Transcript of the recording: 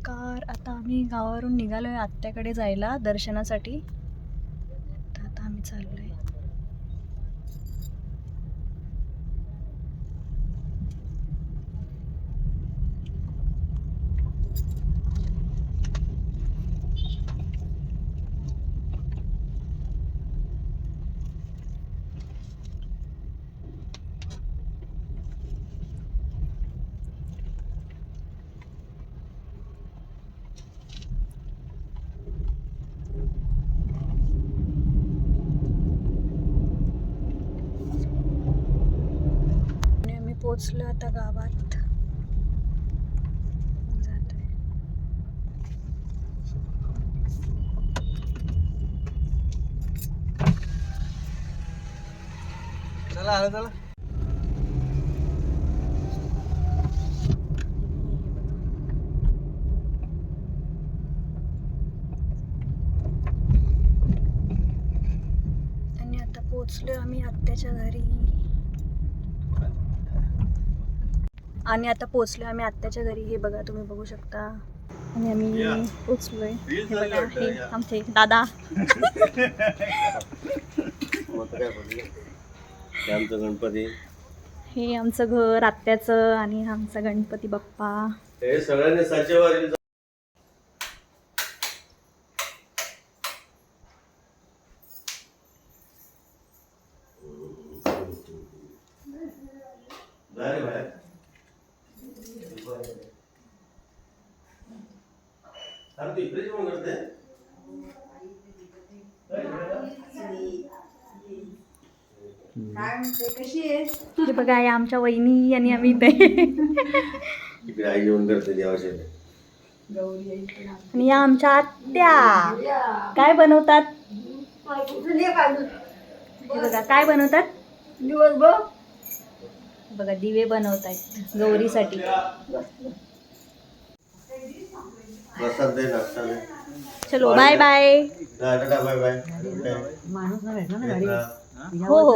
नमस्कार. आता आम्ही गावावरून निघालोय आत्याकडे जायला दर्शनासाठी. तर आता आम्ही चाललोय. आणि आम्ही पोचलो आता गावात. जातोय. चला आलं चला. आणि आता पोचलोय आम्ही आत्याच्या घरी. हे बघा, तुम्ही बघू शकता. आणि आम्ही पोचलोय. हे बघा, हे आमचे दादा. आमचं गणपती, हे आमचं घर आत्याचं आणि आमचा गणपती बाप्पा. हे सगळ्यांनी साचेवारी हे बघा, या आमच्या वहिनी आणि आम्ही इथे. इकडे आई जेवण करते देवाच्या. आणि या आमच्या आत्या काय बनवतात. हे बघा काय बनवतात. बघा दिवे बनवतायत गौरीसाठी. चलो बाय बाय. Bye bye. हो हो.